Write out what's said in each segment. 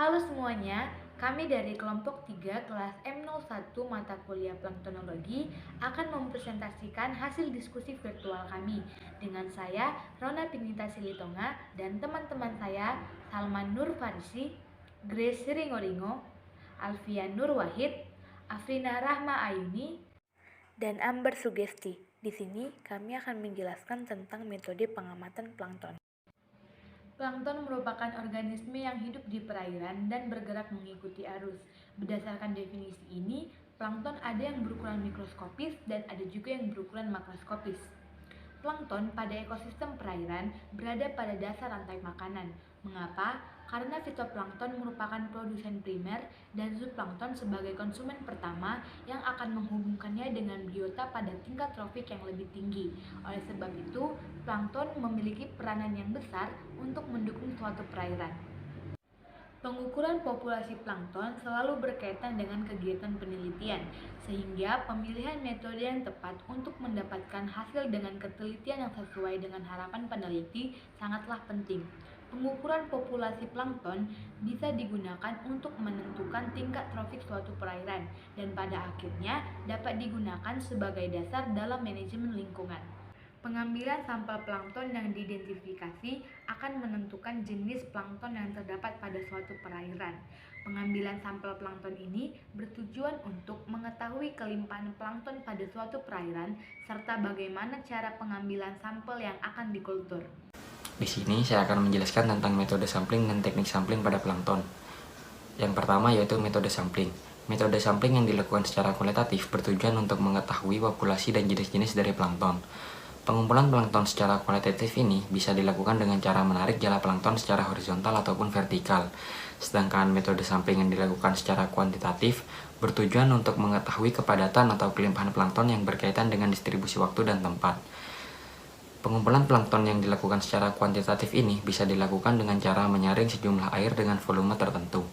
Halo semuanya, kami dari kelompok 3 kelas M01 mata kuliah Planktonologi akan mempresentasikan hasil diskusi virtual kami dengan saya, Rona Pinita Silitonga, dan teman-teman saya, Salman Nur Farisi, Grace Ringo-Ringo, Alfian Nur Wahid, Afrina Rahma Ayuni, dan Amber Sugesti. Di sini kami akan menjelaskan tentang metode pengamatan plankton. Plankton merupakan organisme yang hidup di perairan dan bergerak mengikuti arus. Berdasarkan definisi ini, plankton ada yang berukuran mikroskopis dan ada juga yang berukuran makroskopis. Plankton pada ekosistem perairan berada pada dasar rantai makanan. Mengapa? Karena fitoplankton merupakan produsen primer dan zooplankton sebagai konsumen pertama yang akan menghubungkannya dengan biota pada tingkat trofik yang lebih tinggi. Oleh sebab itu, plankton memiliki peranan yang besar untuk mendukung suatu perairan. Pengukuran populasi plankton selalu berkaitan dengan kegiatan penelitian, sehingga pemilihan metode yang tepat untuk mendapatkan hasil dengan ketelitian yang sesuai dengan harapan peneliti sangatlah penting. Pengukuran populasi plankton bisa digunakan untuk menentukan tingkat trofik suatu perairan dan pada akhirnya dapat digunakan sebagai dasar dalam manajemen lingkungan. Pengambilan sampel plankton yang diidentifikasi akan menentukan jenis plankton yang terdapat pada suatu perairan. Pengambilan sampel plankton ini bertujuan untuk mengetahui kelimpahan plankton pada suatu perairan serta bagaimana cara pengambilan sampel yang akan dikultur. Di sini saya akan menjelaskan tentang metode sampling dan teknik sampling pada plankton. Yang pertama yaitu metode sampling. Metode sampling yang dilakukan secara kualitatif bertujuan untuk mengetahui populasi dan jenis-jenis dari plankton. Pengumpulan plankton secara kualitatif ini bisa dilakukan dengan cara menarik jala plankton secara horizontal ataupun vertikal. Sedangkan metode sampling yang dilakukan secara kuantitatif bertujuan untuk mengetahui kepadatan atau kelimpahan plankton yang berkaitan dengan distribusi waktu dan tempat. Pengumpulan plankton yang dilakukan secara kuantitatif ini bisa dilakukan dengan cara menyaring sejumlah air dengan volume tertentu.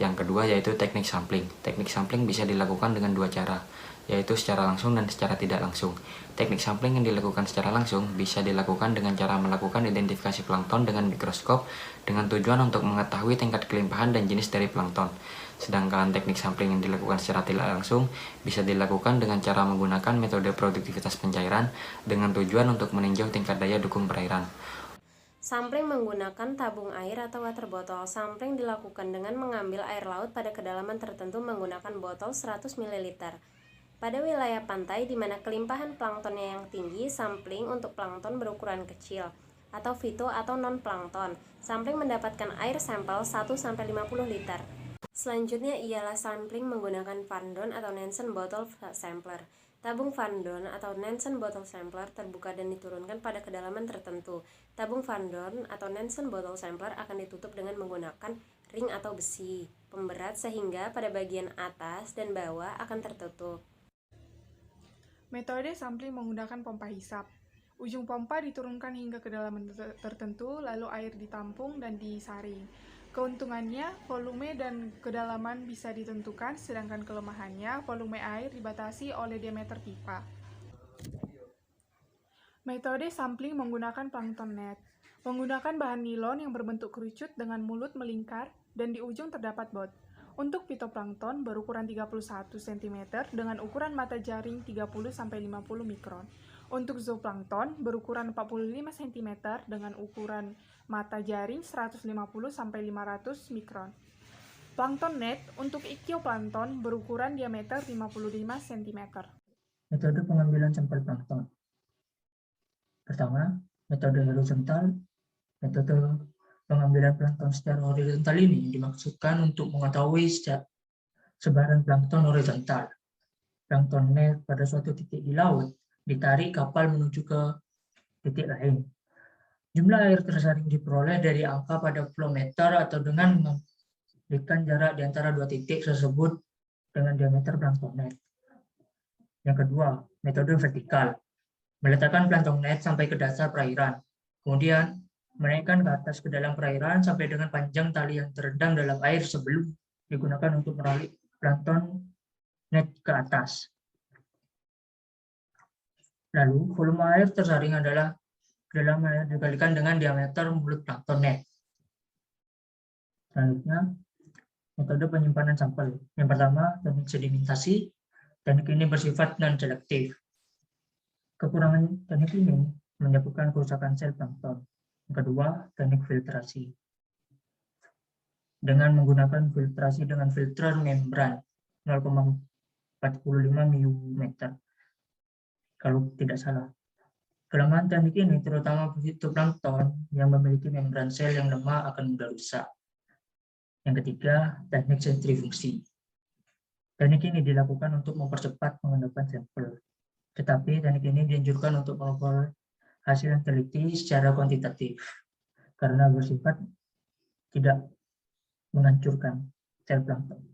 Yang kedua yaitu teknik sampling. Teknik sampling bisa dilakukan dengan dua cara, yaitu secara langsung dan secara tidak langsung. Teknik sampling yang dilakukan secara langsung bisa dilakukan dengan cara melakukan identifikasi plankton dengan mikroskop dengan tujuan untuk mengetahui tingkat kelimpahan dan jenis dari plankton. Sedangkan teknik sampling yang dilakukan secara tidak langsung bisa dilakukan dengan cara menggunakan metode produktivitas pencairan dengan tujuan untuk meninjau tingkat daya dukung perairan. Sampling menggunakan tabung air atau water bottle. Sampling dilakukan dengan mengambil air laut pada kedalaman tertentu menggunakan botol 100 ml. Pada wilayah pantai di mana kelimpahan planktonnya yang tinggi, sampling untuk plankton berukuran kecil atau fito atau non-plankton. Sampling mendapatkan air sampel 1-50 liter. Selanjutnya ialah sampling menggunakan Van atau Nansen Bottle Sampler. Tabung Van atau Nansen Bottle Sampler terbuka dan diturunkan pada kedalaman tertentu. Tabung Van atau Nansen Bottle Sampler akan ditutup dengan menggunakan ring atau besi pemberat sehingga pada bagian atas dan bawah akan tertutup. Metode sampling menggunakan pompa hisap. Ujung pompa diturunkan hingga kedalaman tertentu, lalu air ditampung dan disaring. Keuntungannya, volume dan kedalaman bisa ditentukan, sedangkan kelemahannya, volume air dibatasi oleh diameter pipa. Metode sampling menggunakan plankton net. Menggunakan bahan nilon yang berbentuk kerucut dengan mulut melingkar dan di ujung terdapat bot. Untuk fitoplankton berukuran 31 cm dengan ukuran mata jaring 30-50 mikron. Untuk zooplankton berukuran 45 cm dengan ukuran mata jaring 150-500 mikron. Plankton net untuk ikioplankton berukuran diameter 55 cm. Metode pengambilan sampel plankton. Pertama, metode horizontal. Metode pengambilan plankton secara horizontal ini dimaksudkan untuk mengetahui sebaran plankton horizontal. Plankton net pada suatu titik di laut ditarik kapal menuju ke titik lain. Jumlah air tersaring diperoleh dari angka pada kilometer atau dengan memberikan jarak di antara dua titik tersebut dengan diameter plankton net. Yang kedua, metode vertikal. Meletakkan plankton net sampai ke dasar perairan. Kemudian menaikkan ke atas ke dalam perairan sampai dengan panjang tali yang terendam dalam air sebelum digunakan untuk menarik plankton net ke atas. Lalu volume air tersaring adalah dalam air dikalikan dengan diameter mulut plankton net. Selanjutnya, Metode penyimpanan sampel. Yang pertama, teknik sedimentasi. Teknik ini bersifat non-selektif. Kekurangan teknik ini menyebabkan kerusakan sel plankton. Yang kedua, teknik filtrasi. Dengan menggunakan filtrasi dengan filter membran 0,45 mm, kalau tidak salah. Kelemahan teknik ini terutama fitoplankton yang memiliki membran sel yang lemah akan mudah rusak. Yang ketiga, teknik sentrifusi. Teknik ini dilakukan untuk mempercepat pengendapan sampel. Tetapi teknik ini dianjurkan untuk mengukur hasil yang teliti secara kuantitatif karena bersifat tidak menghancurkan sel plankton.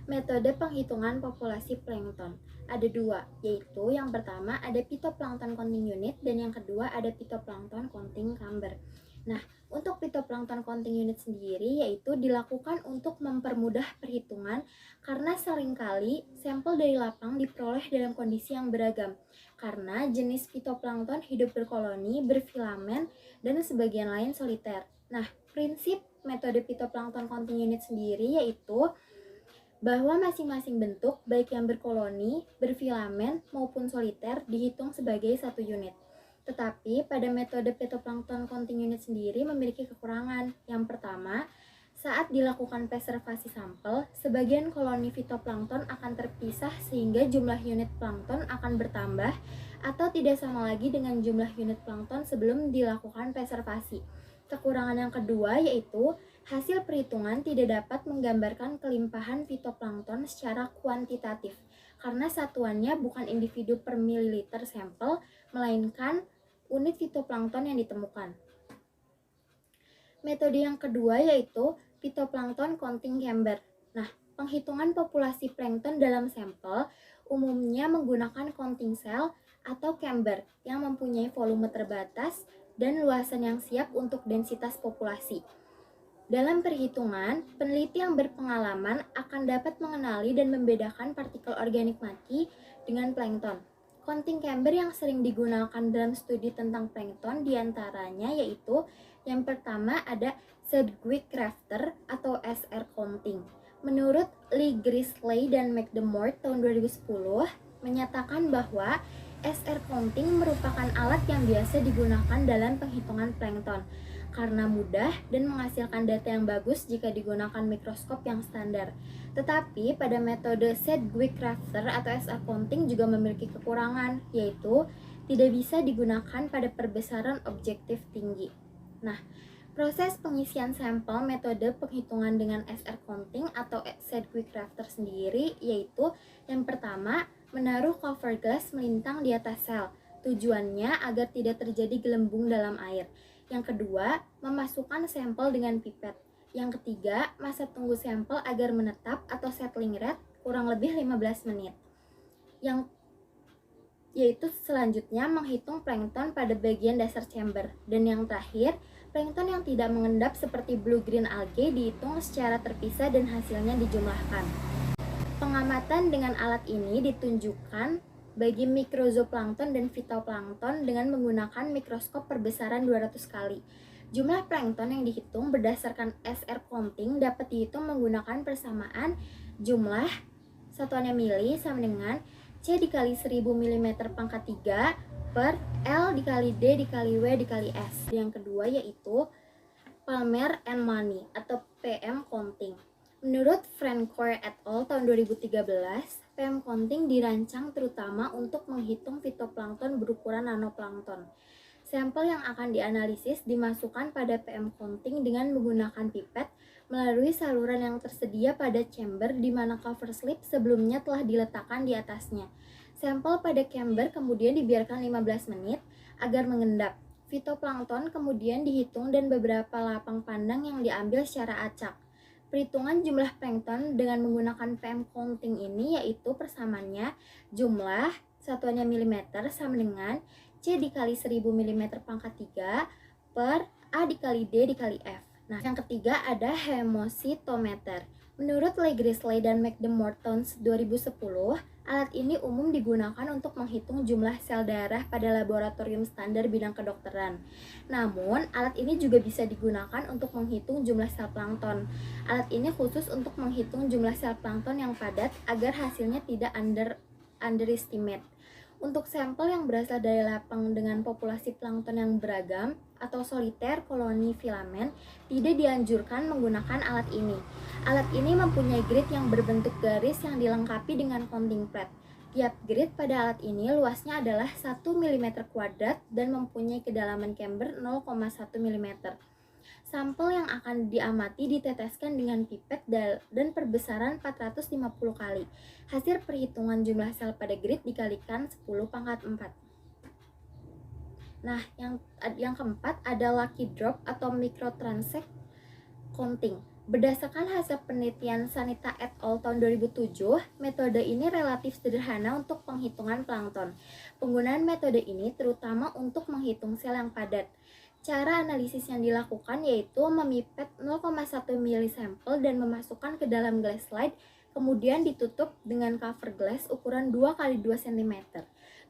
Metode penghitungan populasi plankton ada dua, yaitu yang pertama ada Phytoplankton Counting Unit dan yang kedua ada Phytoplankton Counting Camber. Nah, untuk Phytoplankton Counting Unit sendiri yaitu dilakukan untuk mempermudah perhitungan karena seringkali sampel dari lapang diperoleh dalam kondisi yang beragam karena jenis fitoplankton hidup berkoloni, berfilamen, dan sebagian lain soliter. Nah, prinsip metode Phytoplankton Counting Unit sendiri yaitu bahwa masing-masing bentuk, baik yang berkoloni, berfilamen, maupun soliter, dihitung sebagai satu unit. Tetapi pada metode Phytoplankton Counting Unit sendiri memiliki kekurangan. Yang pertama, saat dilakukan preservasi sampel, sebagian koloni fitoplankton akan terpisah sehingga jumlah unit plankton akan bertambah atau tidak sama lagi dengan jumlah unit plankton sebelum dilakukan preservasi. Kekurangan yang kedua yaitu hasil perhitungan tidak dapat menggambarkan kelimpahan fitoplankton secara kuantitatif karena satuannya bukan individu per mililiter sampel, melainkan unit fitoplankton yang ditemukan. Metode yang kedua yaitu Phytoplankton Counting Camber. Nah, penghitungan populasi plankton dalam sampel umumnya menggunakan counting cell atau camber yang mempunyai volume terbatas dan luasan yang siap untuk densitas populasi. Dalam perhitungan, peneliti yang berpengalaman akan dapat mengenali dan membedakan partikel organik mati dengan plankton. Counting camber yang sering digunakan dalam studi tentang plankton diantaranya yaitu yang pertama ada Sedgwick-Rafter atau SR counting. Menurut Lee Grisley dan McDermott tahun 2010 menyatakan bahwa SR counting merupakan alat yang biasa digunakan dalam penghitungan plankton karena mudah dan menghasilkan data yang bagus jika digunakan mikroskop yang standar. Tetapi pada metode Sedgwick-Rafter atau SR counting juga memiliki kekurangan, yaitu tidak bisa digunakan pada perbesaran objektif tinggi. Nah, proses pengisian sampel metode penghitungan dengan SR counting atau Sedgwick-Rafter sendiri yaitu yang pertama, menaruh cover glass melintang di atas sel. Tujuannya agar tidak terjadi gelembung dalam air. Yang kedua, memasukkan sampel dengan pipet. Yang ketiga, masa tunggu sampel agar menetap atau settling rate kurang lebih 15 menit. Yaitu selanjutnya menghitung plankton pada bagian dasar chamber. Dan yang terakhir, plankton yang tidak mengendap seperti blue-green algae dihitung secara terpisah dan hasilnya dijumlahkan. Pengamatan dengan alat ini ditunjukkan bagi mikrozooplankton dan fitoplankton dengan menggunakan mikroskop perbesaran 200 kali. Jumlah plankton yang dihitung berdasarkan SR counting dapat dihitung menggunakan persamaan jumlah satuannya mili sama dengan C dikali 1000 mm pangkat 3 per L dikali D dikali W dikali S. Yang kedua yaitu Palmer and Money atau PM counting. Menurut Francoeur et al. Tahun 2013, PM counting dirancang terutama untuk menghitung fitoplankton berukuran nanoplankton. Sampel yang akan dianalisis dimasukkan pada PM counting dengan menggunakan pipet melalui saluran yang tersedia pada chamber di mana cover slip sebelumnya telah diletakkan di atasnya. Sampel pada chamber kemudian dibiarkan 15 menit agar mengendap. Fitoplankton kemudian dihitung dan beberapa lapang pandang yang diambil secara acak. Perhitungan jumlah plankton dengan menggunakan PM counting ini yaitu persamaannya jumlah satuannya milimeter sama dengan C dikali 1000 mm pangkat 3 per A dikali D dikali F. Nah, yang ketiga ada hemositometer. Menurut Legrisley dan McDermott tahun 2010, alat ini umum digunakan untuk menghitung jumlah sel darah pada laboratorium standar bidang kedokteran. Namun, alat ini juga bisa digunakan untuk menghitung jumlah sel plankton. Alat ini khusus untuk menghitung jumlah sel plankton yang padat agar hasilnya tidak underestimate. Untuk sampel yang berasal dari lapang dengan populasi plankton yang beragam atau soliter koloni filamen, tidak dianjurkan menggunakan alat ini. Alat ini mempunyai grid yang berbentuk garis yang dilengkapi dengan counting plate. Tiap grid pada alat ini luasnya adalah 1 mm kuadrat dan mempunyai kedalaman chamber 0,1 mm. Sampel yang akan diamati diteteskan dengan pipet dan perbesaran 450 kali. Hasil perhitungan jumlah sel pada grid dikalikan 10 pangkat 4. Nah, yang keempat ada lucky drop atau microtransect counting. Berdasarkan hasil penelitian Sanita et al. Tahun 2007, metode ini relatif sederhana untuk penghitungan plankton. Penggunaan metode ini terutama untuk menghitung sel yang padat. Cara analisis yang dilakukan yaitu memipet 0,1 mili sampel dan memasukkan ke dalam glass slide, kemudian ditutup dengan cover glass ukuran 2 x 2 cm.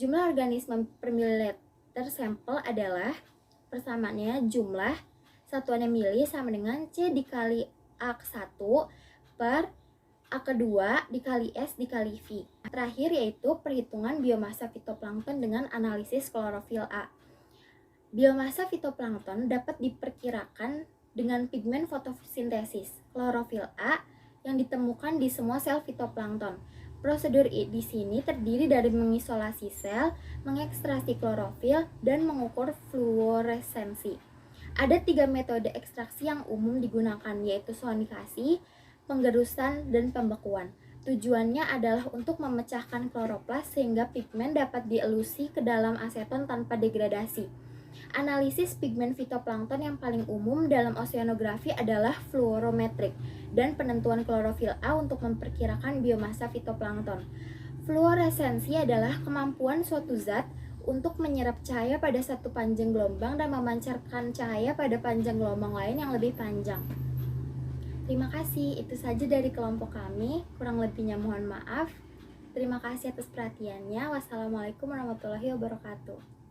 Jumlah organisme per mililiter sampel adalah persamaannya jumlah satuannya mili sama dengan C dikali A1 per A2 dikali S dikali V. Terakhir yaitu perhitungan biomasa fitoplankton dengan analisis klorofil A. Biomasa fitoplankton dapat diperkirakan dengan pigmen fotosintesis, klorofil A, yang ditemukan di semua sel fitoplankton. Prosedur di sini terdiri dari mengisolasi sel, mengekstraksi klorofil, dan mengukur fluoresensi. Ada 3 metode ekstraksi yang umum digunakan, yaitu sonikasi, penggerusan, dan pembekuan. Tujuannya adalah untuk memecahkan kloroplas sehingga pigmen dapat dielusi ke dalam aseton tanpa degradasi. Analisis pigmen fitoplankton yang paling umum dalam oceanografi adalah fluorometrik dan penentuan klorofil A untuk memperkirakan biomasa fitoplankton. Fluoresensi adalah kemampuan suatu zat untuk menyerap cahaya pada satu panjang gelombang dan memancarkan cahaya pada panjang gelombang lain yang lebih panjang. Terima kasih, itu saja dari kelompok kami. Kurang lebihnya mohon maaf. Terima kasih atas perhatiannya. Wassalamualaikum warahmatullahi wabarakatuh.